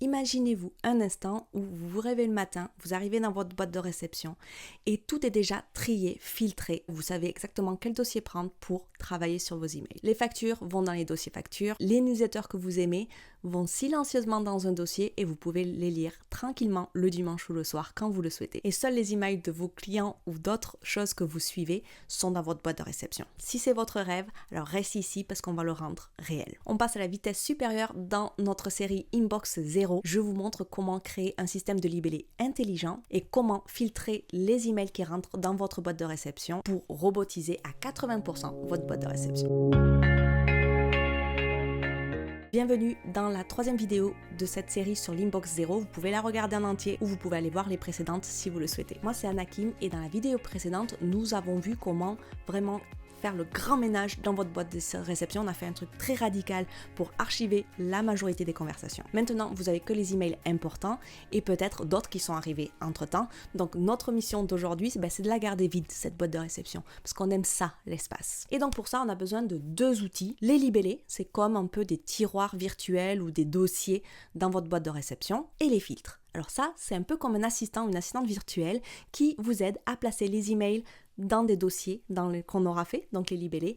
imaginez-vous un instant où vous vous réveillez le matin, vous arrivez dans votre boîte de réception et tout est déjà trié, filtré. Vous savez exactement quel dossier prendre pour travailler sur vos emails. Les factures vont dans les dossiers factures, les newsletters que vous aimez vont silencieusement dans un dossier et vous pouvez les lire tranquillement le dimanche ou le soir quand vous le souhaitez. Et seuls les emails de vos clients ou d'autres choses que vous suivez sont dans votre boîte de réception. Si c'est votre rêve, alors restez ici parce qu'on va le rendre réel. On passe à la vitesse supérieure dans notre série Inbox 0. Je vous montre comment créer un système de libellé intelligent et comment filtrer les emails qui rentrent dans votre boîte de réception pour robotiser à 80% votre boîte de réception. Bienvenue dans la troisième vidéo de cette série sur l'Inbox 0. Vous pouvez la regarder en entier ou vous pouvez aller voir les précédentes si vous le souhaitez. Moi c'est Anakim et dans la vidéo précédente, nous avons vu comment vraiment faire le grand ménage dans votre boîte de réception. On a fait un truc très radical pour archiver la majorité des conversations. Maintenant, vous avez que les emails importants et peut-être d'autres qui sont arrivés entre-temps. Donc, notre mission d'aujourd'hui, c'est de la garder vide, cette boîte de réception, parce qu'on aime ça, l'espace. Et donc, pour ça, on a besoin de deux outils. Les libellés, c'est comme un peu des tiroirs virtuels ou des dossiers dans votre boîte de réception, et les filtres. Alors ça, c'est un peu comme un assistant ou une assistante virtuelle qui vous aide à placer les emails dans des dossiers qu'on aura fait, donc les libellés,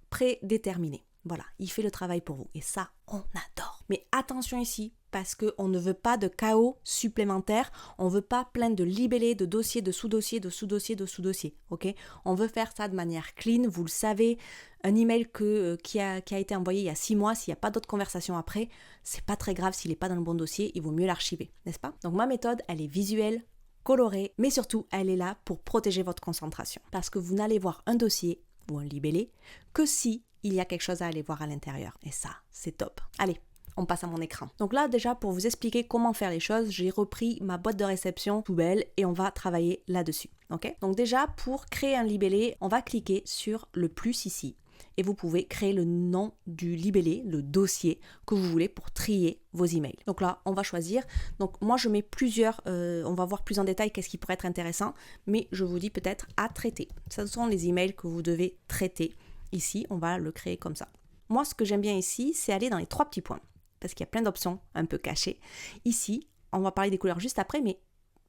prédéterminés. Voilà, il fait le travail pour vous. Et ça, on adore. Mais attention ici, parce qu'on ne veut pas de chaos supplémentaire, on ne veut pas plein de libellés, de dossiers, de sous-dossiers, de sous-dossiers, de sous-dossiers, ok? On veut faire ça de manière clean, vous le savez, un email qui a été envoyé il y a 6 mois, s'il n'y a pas d'autres conversations après, c'est pas très grave s'il n'est pas dans le bon dossier, il vaut mieux l'archiver, n'est-ce pas? Donc ma méthode, elle est visuelle, colorée, mais surtout, elle est là pour protéger votre concentration. Parce que vous n'allez voir un dossier ou un libellé que si il y a quelque chose à aller voir à l'intérieur. Et ça, c'est top. Allez, on passe à mon écran. Donc là, déjà, pour vous expliquer comment faire les choses, j'ai repris ma boîte de réception poubelle et on va travailler là-dessus. Ok? Donc déjà, pour créer un libellé, on va cliquer sur le plus ici. Et vous pouvez créer le nom du libellé, le dossier que vous voulez pour trier vos emails. Donc là, on va choisir. Donc moi, je mets plusieurs, on va voir plus en détail qu'est-ce qui pourrait être intéressant, mais je vous dis peut-être à traiter. Ce sont les emails que vous devez traiter. Ici, on va le créer comme ça. Moi, ce que j'aime bien ici, c'est aller dans les 3 petits points, parce qu'il y a plein d'options un peu cachées. Ici, on va parler des couleurs juste après, mais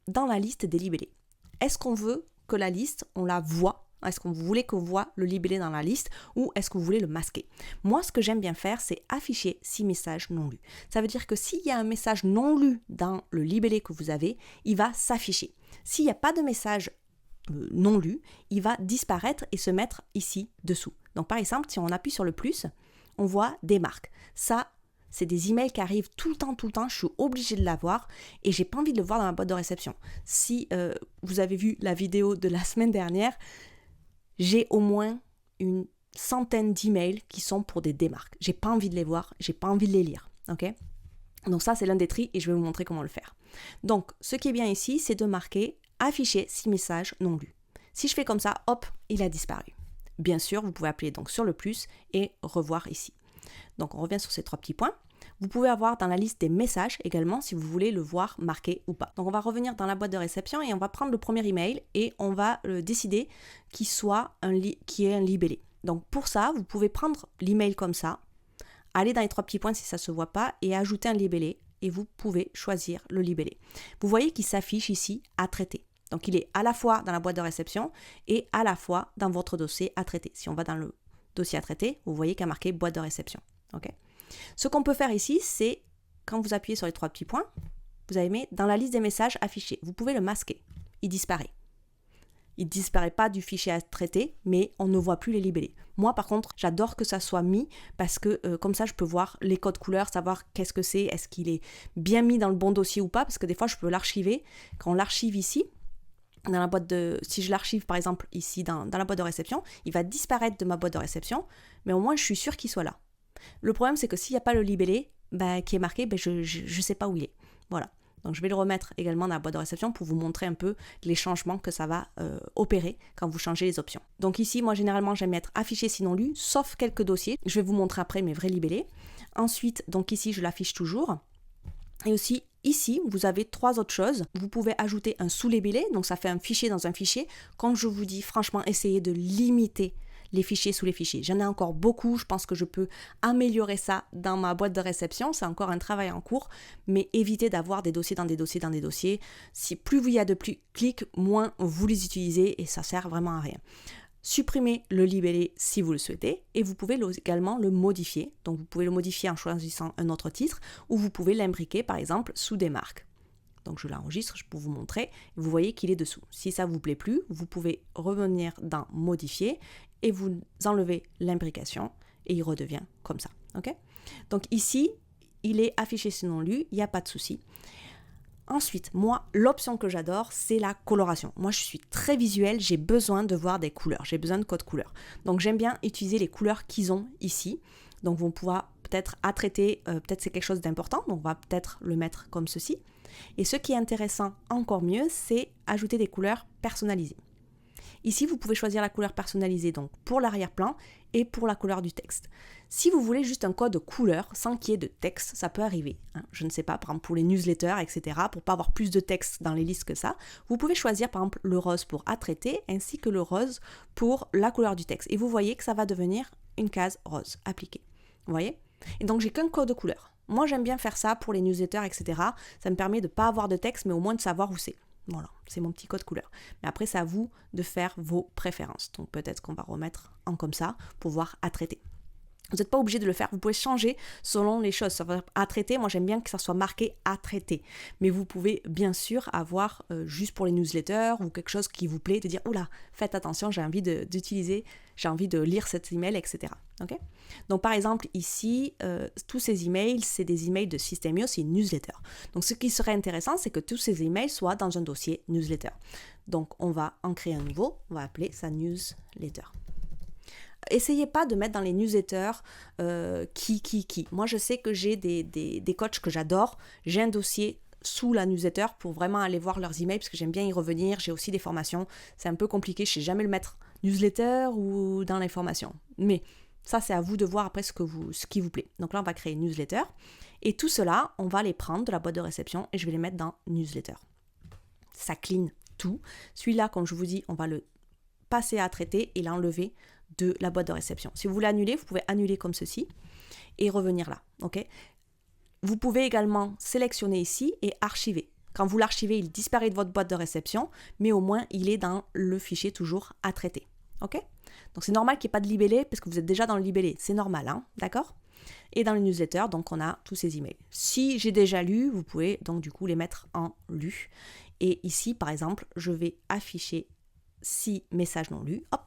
dans la liste des libellés. Est-ce qu'on veut que la liste, on la voit? Est-ce que vous voulez qu'on voit le libellé dans la liste ou est-ce que vous voulez le masquer? Moi, ce que j'aime bien faire, c'est afficher 6 messages non lus. Ça veut dire que s'il y a un message non lu dans le libellé que vous avez, il va s'afficher. S'il n'y a pas de message non lu, il va disparaître et se mettre ici dessous. Donc par exemple, si on appuie sur le plus, on voit des marques. Ça, c'est des emails qui arrivent tout le temps, je suis obligée de l'avoir et j'ai pas envie de le voir dans ma boîte de réception. Si vous avez vu la vidéo de la semaine dernière, j'ai au moins une centaine d'emails qui sont pour des démarques. J'ai pas envie de les voir, j'ai pas envie de les lire, ok? Donc ça, c'est l'un des tris et je vais vous montrer comment le faire. Donc, ce qui est bien ici, c'est de marquer « Afficher 6 messages non lus ». Si je fais comme ça, hop, il a disparu. Bien sûr, vous pouvez appuyer donc sur le plus et revoir ici. Donc, on revient sur ces 3 petits points. Vous pouvez avoir dans la liste des messages également si vous voulez le voir marqué ou pas. Donc on va revenir dans la boîte de réception et on va prendre le premier email et on va décider qu'il est un libellé. Donc pour ça, vous pouvez prendre l'email comme ça, aller dans les 3 petits points si ça ne se voit pas et ajouter un libellé et vous pouvez choisir le libellé. Vous voyez qu'il s'affiche ici à traiter. Donc il est à la fois dans la boîte de réception et à la fois dans votre dossier à traiter. Si on va dans le dossier à traiter, vous voyez qu'il y a marqué boîte de réception. Ok. Ce qu'on peut faire ici, c'est quand vous appuyez sur les 3 petits points, vous allez mettre dans la liste des messages affichés. Vous pouvez le masquer. Il disparaît. Il ne disparaît pas du fichier à traiter, mais on ne voit plus les libellés. Moi, par contre, j'adore que ça soit mis parce que comme ça, je peux voir les codes couleurs, savoir qu'est-ce que c'est, est-ce qu'il est bien mis dans le bon dossier ou pas, parce que des fois, je peux l'archiver. Quand on l'archive ici, dans la boîte si je l'archive par exemple ici dans la boîte de réception, il va disparaître de ma boîte de réception, mais au moins, je suis sûre qu'il soit là. Le problème, c'est que s'il n'y a pas le libellé qui est marqué, je ne sais pas où il est. Voilà. Donc, je vais le remettre également dans la boîte de réception pour vous montrer un peu les changements que ça va opérer quand vous changez les options. Donc ici, moi, généralement, j'aime mettre affiché sinon lu, sauf quelques dossiers. Je vais vous montrer après mes vrais libellés. Ensuite, donc ici, je l'affiche toujours. Et aussi, ici, vous avez 3 autres choses. Vous pouvez ajouter un sous-libellé, donc ça fait un fichier dans un fichier. Comme je vous dis, franchement, essayez de limiter les fichiers sous les fichiers. J'en ai encore beaucoup, je pense que je peux améliorer ça dans ma boîte de réception, c'est encore un travail en cours, mais évitez d'avoir des dossiers dans des dossiers dans des dossiers. Si plus il y a de clics, moins vous les utilisez et ça sert vraiment à rien. Supprimez le libellé si vous le souhaitez et vous pouvez également le modifier. Donc vous pouvez le modifier en choisissant un autre titre ou vous pouvez l'imbriquer par exemple sous des marques. Donc je l'enregistre, je peux vous montrer, vous voyez qu'il est dessous. Si ça ne vous plaît plus, vous pouvez revenir dans modifier et vous enlevez l'imbrication et il redevient comme ça. Okay? Donc ici, il est affiché sinon lu, il n'y a pas de souci. Ensuite, moi, l'option que j'adore, c'est la coloration. Moi, je suis très visuelle, j'ai besoin de voir des couleurs, j'ai besoin de codes couleurs. Donc, j'aime bien utiliser les couleurs qu'ils ont ici. Donc, on pourra peut-être à traiter, peut-être c'est quelque chose d'important, donc on va peut-être le mettre comme ceci. Et ce qui est intéressant encore mieux, c'est ajouter des couleurs personnalisées. Ici, vous pouvez choisir la couleur personnalisée donc pour l'arrière-plan et pour la couleur du texte. Si vous voulez juste un code couleur sans qu'il y ait de texte, ça peut arriver. Je ne sais pas, par exemple pour les newsletters, etc., pour pas avoir plus de texte dans les listes que ça, vous pouvez choisir par exemple le rose pour à traiter ainsi que le rose pour la couleur du texte. Et vous voyez que ça va devenir une case rose appliquée. Vous voyez ? Et donc j'ai qu'un code couleur. Moi j'aime bien faire ça pour les newsletters, etc. Ça me permet de ne pas avoir de texte, mais au moins de savoir où c'est. Voilà, c'est mon petit code couleur. Mais après, c'est à vous de faire vos préférences. Donc peut-être qu'on va remettre en comme ça pour voir à traiter. Vous n'êtes pas obligé de le faire, vous pouvez changer selon les choses. À traiter, moi j'aime bien que ça soit marqué à traiter. Mais vous pouvez bien sûr avoir juste pour les newsletters ou quelque chose qui vous plaît, de dire oula, faites attention, j'ai envie d'utiliser, j'ai envie de lire cet email, etc. Okay. Donc par exemple ici, tous ces emails, c'est des emails de Systemio, c'est une newsletter. Donc ce qui serait intéressant, c'est que tous ces emails soient dans un dossier newsletter. Donc on va en créer un nouveau, on va appeler ça newsletter. Essayez pas de mettre dans les newsletters qui. Moi, je sais que j'ai des coachs que j'adore. J'ai un dossier sous la newsletter pour vraiment aller voir leurs emails parce que j'aime bien y revenir. J'ai aussi des formations. C'est un peu compliqué. Je sais jamais le mettre newsletter ou dans les formations. Mais ça, c'est à vous de voir après ce qui vous plaît. Donc là, on va créer une newsletter. Et tout cela, on va les prendre de la boîte de réception et je vais les mettre dans newsletter. Ça clean tout. Celui-là, comme je vous dis, on va le passer à traiter et l'enlever de la boîte de réception. Si vous voulez annuler, vous pouvez annuler comme ceci et revenir là. Okay. Vous pouvez également sélectionner ici et archiver. Quand vous l'archivez, il disparaît de votre boîte de réception, mais au moins il est dans le fichier toujours à traiter. Okay. Donc c'est normal qu'il n'y ait pas de libellé parce que vous êtes déjà dans le libellé. C'est normal, hein, d'accord ? Et dans le newsletter, donc on a tous ces emails. Si j'ai déjà lu, vous pouvez donc du coup les mettre en lu. Et ici, par exemple, je vais afficher 6 messages non lus. Hop.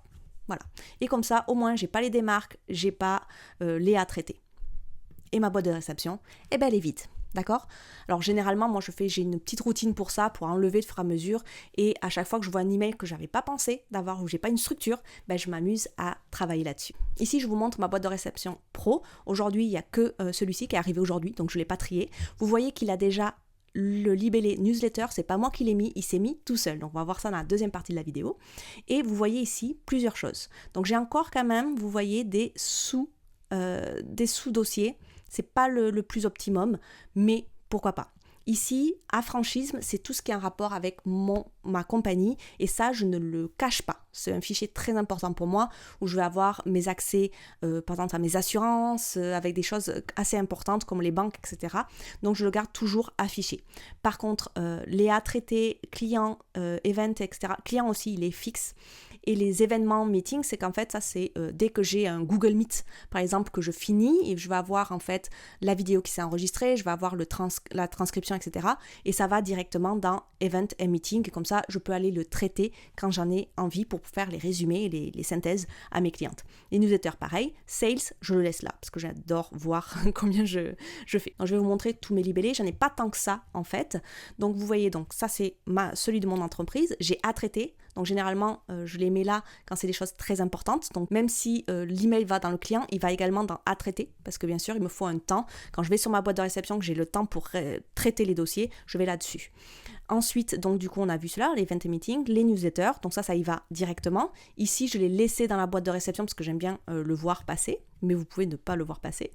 Voilà. Et comme ça, au moins, j'ai pas les démarques, j'ai pas les à traiter. Et ma boîte de réception, eh ben, elle est vide. D'accord ? Alors, généralement, moi, j'ai une petite routine pour ça, pour enlever de fur et à mesure. Et à chaque fois que je vois un email que j'avais pas pensé d'avoir, ou j'ai pas une structure, ben, je m'amuse à travailler là-dessus. Ici, je vous montre ma boîte de réception pro. Aujourd'hui, il n'y a que celui-ci qui est arrivé aujourd'hui, donc je ne l'ai pas trié. Vous voyez qu'il a déjà le libellé newsletter, c'est pas moi qui l'ai mis, il s'est mis tout seul. Donc on va voir ça dans la deuxième partie de la vidéo. Et vous voyez ici plusieurs choses. Donc j'ai encore quand même, vous voyez, des sous-dossiers. C'est pas le plus optimum, mais pourquoi pas. Ici, affranchisme, c'est tout ce qui est en rapport avec ma compagnie et ça, je ne le cache pas. C'est un fichier très important pour moi où je vais avoir mes accès, par exemple, à mes assurances, avec des choses assez importantes comme les banques, etc. Donc, je le garde toujours affiché. Par contre, les à traiter, clients, event, etc. Client aussi, il est fixe. Et les événements meetings, c'est qu'en fait, ça c'est dès que j'ai un Google Meet, par exemple, que je finis et je vais avoir en fait la vidéo qui s'est enregistrée, je vais avoir la transcription, etc. Et ça va directement dans Event et Meeting. Et comme ça, je peux aller le traiter quand j'en ai envie pour faire les résumés et les synthèses à mes clientes. Les newsletters, pareil. Sales, je le laisse là parce que j'adore voir combien je fais. Donc, je vais vous montrer tous mes libellés. J'en ai pas tant que ça en fait. Donc, vous voyez, donc ça c'est celui de mon entreprise. J'ai à traiter. Donc généralement, je les mets là quand c'est des choses très importantes. Donc même si l'email va dans le client, il va également dans à traiter parce que bien sûr, il me faut un temps. Quand je vais sur ma boîte de réception, que j'ai le temps pour traiter les dossiers, je vais là-dessus. Ensuite, donc du coup, on a vu cela, les event et meetings, les newsletters. Donc ça y va directement. Ici, je l'ai laissé dans la boîte de réception parce que j'aime bien le voir passer, mais vous pouvez ne pas le voir passer.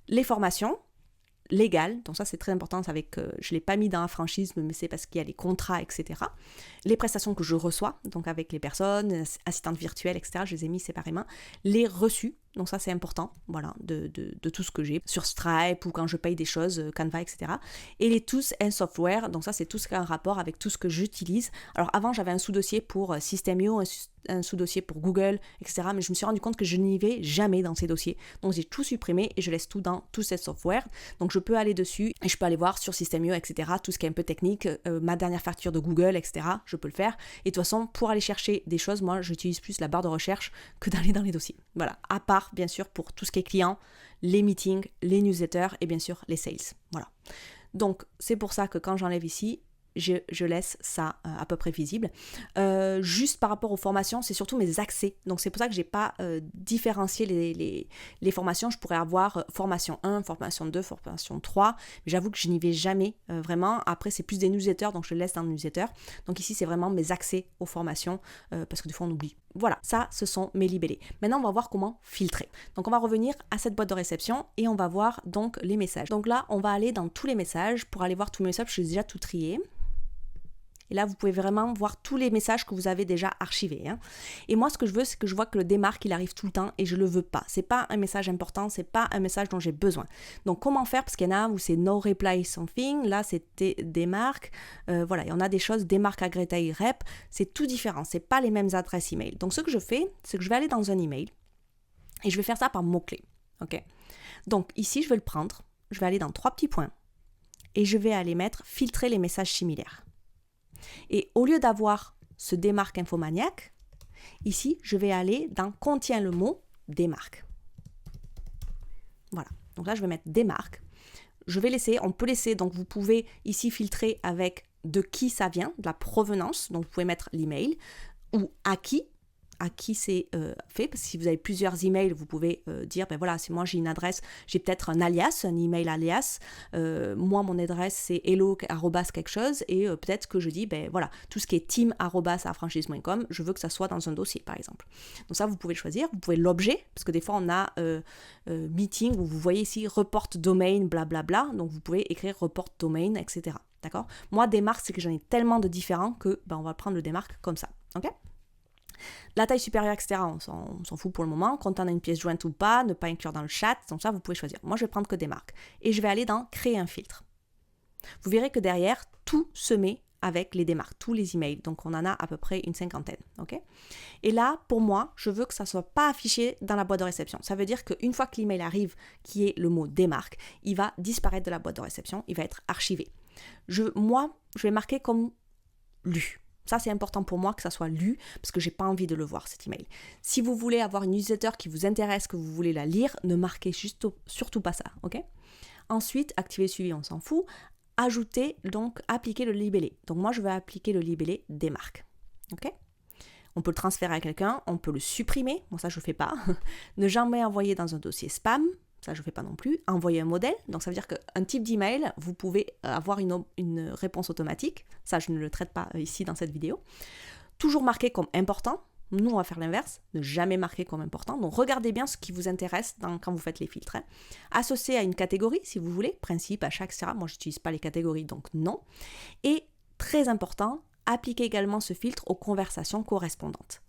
Les formations, légales, donc ça c'est très important, je ne l'ai pas mis dans la franchise, mais c'est parce qu'il y a les contrats, etc. Les prestations que je reçois, donc avec les personnes, assistantes virtuelles, etc., je les ai mis séparément. Les reçus, donc ça c'est important, voilà, de tout ce que j'ai sur Stripe ou quand je paye des choses, Canva, etc. Et les tools and software, donc ça c'est tout ce qui a un rapport avec tout ce que j'utilise. Alors avant j'avais un sous-dossier pour System.io, un sous-dossier pour Google, etc. Mais je me suis rendu compte que je n'y vais jamais dans ces dossiers. Donc j'ai tout supprimé et je laisse tout dans Tools and software. Donc je peux aller dessus et je peux aller voir sur System.io, etc. Tout ce qui est un peu technique, ma dernière facture de Google, etc. Je peux le faire. Et de toute façon, pour aller chercher des choses, moi j'utilise plus la barre de recherche que d'aller dans les dossiers. Voilà, à part bien sûr pour tout ce qui est client, les meetings, les newsletters et bien sûr les sales. Voilà. Donc c'est pour ça que quand j'enlève ici, je laisse ça à peu près visible. Juste par rapport aux formations, c'est surtout mes accès. Donc c'est pour ça que je n'ai pas différencié les formations. Je pourrais avoir formation 1, formation 2, formation 3. Mais j'avoue que je n'y vais jamais vraiment. Après, c'est plus des newsletters, donc je le laisse dans le newsletter. Donc ici, c'est vraiment mes accès aux formations parce que des fois, on oublie. Voilà, ça, ce sont mes libellés. Maintenant, on va voir comment filtrer. Donc, on va revenir à cette boîte de réception et on va voir donc les messages. Donc là, on va aller dans tous les messages. Pour aller voir tous mes messages, je suis déjà tout trié. Et là, vous pouvez vraiment voir tous les messages que vous avez déjà archivés. Hein. Et moi, ce que je veux, c'est que je vois que le démarque, il arrive tout le temps et je ne le veux pas. Ce n'est pas un message important, ce n'est pas un message dont j'ai besoin. Donc, comment faire? Parce qu'il y en a où c'est no reply something. Là, c'était démarque. Voilà, il y en a des choses, démarque agrégé rep. C'est tout différent. Ce n'est pas les mêmes adresses email. Donc, ce que je fais, c'est que je vais aller dans un email et je vais faire ça par mots-clés. OK? Donc, ici, je vais le prendre. Je vais aller dans 3 petits points et je vais aller mettre filtrer les messages similaires. Et au lieu d'avoir ce démarque infomaniac, ici, je vais aller dans contient le mot démarque. Voilà. Donc là, je vais mettre démarque. Je vais laisser, on peut laisser, donc vous pouvez ici filtrer avec de qui ça vient, de la provenance. Donc vous pouvez mettre l'email ou à qui c'est fait, parce que si vous avez plusieurs emails, vous pouvez dire, ben voilà, c'est moi, j'ai une adresse, j'ai peut-être un alias, un email alias, moi, mon adresse, c'est hello quelque chose, et peut-être que je dis, ben voilà, tout ce qui est team@franchise.com, je veux que ça soit dans un dossier, par exemple. Donc ça, vous pouvez choisir, vous pouvez l'objet, parce que des fois, on a meeting, où vous voyez ici, report domain, blablabla, donc vous pouvez écrire report domain, etc. D'accord? Moi, démarque, c'est que j'en ai tellement de différents que, ben, on va prendre le démarque comme ça, ok? La taille supérieure, etc., on s'en fout pour le moment. Quand on a une pièce jointe ou pas, ne pas inclure dans le chat, donc ça, vous pouvez choisir. Moi, je vais prendre que des marques. Et je vais aller dans créer un filtre. Vous verrez que derrière, tout se met avec les démarques, tous les emails. Donc, on en a à peu près une 50aine. Okay? Et là, pour moi, je veux que ça ne soit pas affiché dans la boîte de réception. Ça veut dire qu'une fois que l'email arrive, qui est le mot démarque, il va disparaître de la boîte de réception, il va être archivé. Moi, je vais marquer comme lu. Ça, c'est important pour moi que ça soit lu parce que j'ai pas envie de le voir, cet email. Si vous voulez avoir une newsletter qui vous intéresse, que vous voulez la lire, ne marquez surtout pas ça, ok? Ensuite, activer le suivi, on s'en fout. Ajouter, donc, appliquer le libellé. Donc, moi, je vais appliquer le libellé démarque, ok? On peut le transférer à quelqu'un, on peut le supprimer. Bon, ça, je ne fais pas. Ne jamais envoyer dans un dossier spam. Ça, je ne fais pas non plus. Envoyer un modèle. Donc, ça veut dire qu'un type d'email, vous pouvez avoir une réponse automatique. Ça, je ne le traite pas ici dans cette vidéo. Toujours marqué comme important. Nous, on va faire l'inverse. Ne jamais marquer comme important. Donc, regardez bien ce qui vous intéresse quand vous faites les filtres. Hein. Associé à une catégorie, si vous voulez. Principe, achat, etc. Moi, je n'utilise pas les catégories, donc non. Et, très important, appliquez également ce filtre aux conversations correspondantes.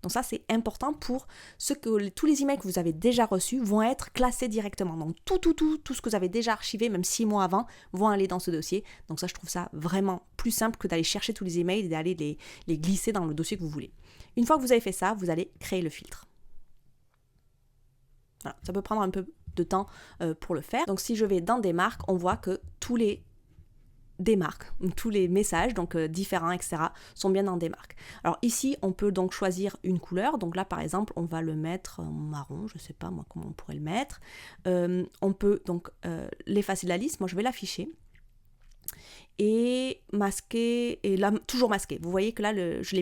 Donc ça, c'est important pour tous les emails que vous avez déjà reçus vont être classés directement. Donc tout ce que vous avez déjà archivé, même 6 mois avant, vont aller dans ce dossier. Donc ça, je trouve ça vraiment plus simple que d'aller chercher tous les emails et d'aller les glisser dans le dossier que vous voulez. Une fois que vous avez fait ça, vous allez créer le filtre. Voilà, ça peut prendre un peu de temps pour le faire. Donc si je vais dans des marques, on voit que tous les démarques, tous les messages, donc différents, etc., sont bien dans des marques. Alors ici, on peut donc choisir une couleur. Donc là, par exemple, on va le mettre en marron, je ne sais pas moi comment on pourrait le mettre. On peut donc l'effacer de la liste. Moi, je vais l'afficher. Et masquer, et là, toujours masquer. Vous voyez que là, je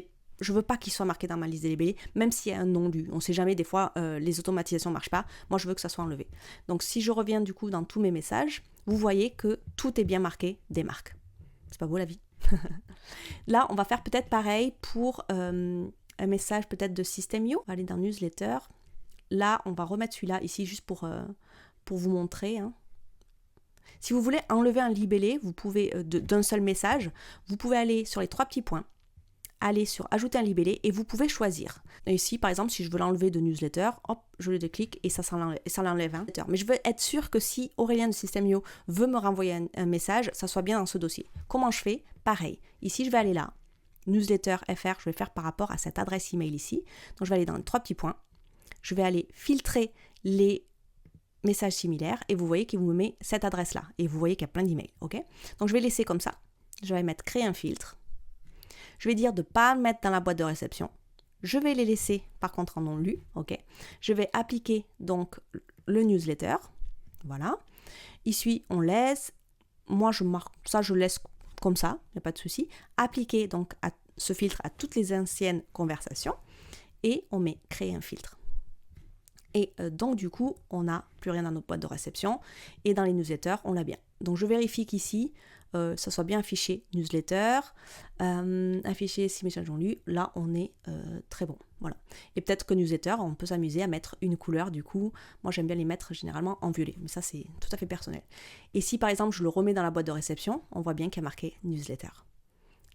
ne veux pas qu'il soit marqué dans ma liste des libellés, même s'il y a un non lu. On ne sait jamais, des fois, les automatisations ne marchent pas. Moi, je veux que ça soit enlevé. Donc, si je reviens du coup dans tous mes messages, vous voyez que tout est bien marqué des marques. C'est pas beau la vie. Là, on va faire peut-être pareil pour un message peut-être de System.io. On va aller dans Newsletter. Là, on va remettre celui-là ici juste pour vous montrer. Hein. Si vous voulez enlever un libellé, vous pouvez d'un seul message, vous pouvez aller sur les 3 petits points, aller sur ajouter un libellé et vous pouvez choisir. Et ici, par exemple, si je veux l'enlever de newsletter, hop, je le déclique et ça l'enlève. Hein. Mais je veux être sûr que si Aurélien de System.io veut me renvoyer un message, ça soit bien dans ce dossier. Comment je fais? Pareil. Ici, je vais aller là, newsletter FR, je vais faire par rapport à cette adresse email ici. Donc, je vais aller dans les 3 petits points. Je vais aller filtrer les messages similaires et vous voyez qu'il vous met cette adresse-là. Et vous voyez qu'il y a plein d'emails. Ok? Donc, je vais laisser comme ça. Je vais mettre créer un filtre. Je vais dire de ne pas le mettre dans la boîte de réception. Je vais les laisser par contre en non lu. Ok. Je vais appliquer donc le newsletter. Voilà. Ici, on laisse. Moi, je marque ça, je laisse comme ça, il n'y a pas de souci. Appliquer donc ce filtre à toutes les anciennes conversations. Et on met créer un filtre. Et donc du coup, on n'a plus rien dans notre boîte de réception. Et dans les newsletters, on l'a bien. Donc je vérifie qu'ici, ça soit bien affiché newsletter, affiché si messages ont lu. Là, on est très bon. Voilà. Et peut-être que newsletter, on peut s'amuser à mettre une couleur. Du coup, moi j'aime bien les mettre généralement en violet. Mais ça, c'est tout à fait personnel. Et si par exemple, je le remets dans la boîte de réception, on voit bien qu'il y a marqué newsletter.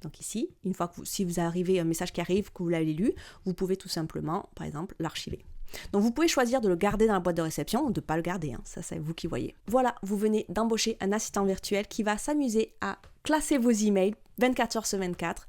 Donc ici, une fois que si vous arrivez un message qui arrive, que vous l'avez lu, vous pouvez tout simplement, par exemple, l'archiver. Donc vous pouvez choisir de le garder dans la boîte de réception ou de ne pas le garder, hein. Ça c'est vous qui voyez. Voilà, vous venez d'embaucher un assistant virtuel qui va s'amuser à classer vos emails 24 heures sur 24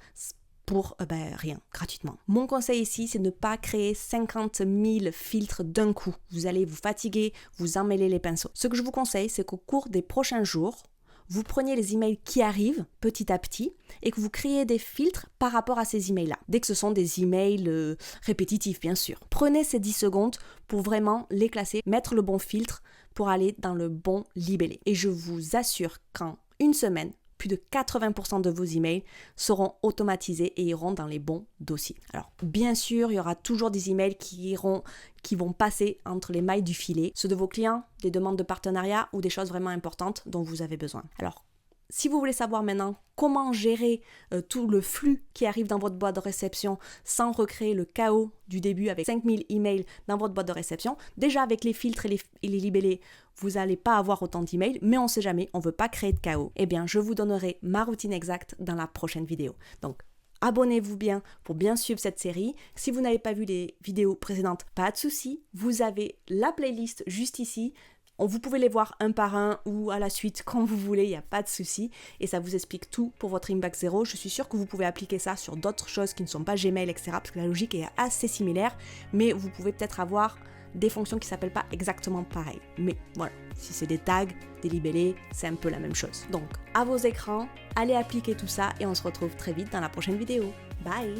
pour rien, gratuitement. Mon conseil ici, c'est de ne pas créer 50 000 filtres d'un coup. Vous allez vous fatiguer, vous emmêler les pinceaux. Ce que je vous conseille, c'est qu'au cours des prochains jours, vous preniez les emails qui arrivent petit à petit et que vous créez des filtres par rapport à ces emails-là. Dès que ce sont des emails répétitifs, bien sûr. Prenez ces 10 secondes pour vraiment les classer, mettre le bon filtre pour aller dans le bon libellé. Et je vous assure qu'en une semaine, plus de 80% de vos emails seront automatisés et iront dans les bons dossiers. Alors, bien sûr, il y aura toujours des emails qui vont passer entre les mailles du filet, ceux de vos clients, des demandes de partenariat ou des choses vraiment importantes dont vous avez besoin. Alors, si vous voulez savoir maintenant comment gérer tout le flux qui arrive dans votre boîte de réception sans recréer le chaos du début avec 5000 emails dans votre boîte de réception, déjà avec les filtres et les libellés, vous n'allez pas avoir autant d'emails, mais on ne sait jamais, on ne veut pas créer de chaos. Eh bien, je vous donnerai ma routine exacte dans la prochaine vidéo. Donc, abonnez-vous bien pour bien suivre cette série. Si vous n'avez pas vu les vidéos précédentes, pas de souci, vous avez la playlist juste ici. Vous pouvez les voir un par un ou à la suite quand vous voulez, il n'y a pas de souci. Et ça vous explique tout pour votre Inbox Zero. Je suis sûre que vous pouvez appliquer ça sur d'autres choses qui ne sont pas Gmail, etc. Parce que la logique est assez similaire. Mais vous pouvez peut-être avoir des fonctions qui ne s'appellent pas exactement pareil. Mais voilà, si c'est des tags, des libellés, c'est un peu la même chose. Donc, à vos écrans, allez appliquer tout ça et on se retrouve très vite dans la prochaine vidéo. Bye!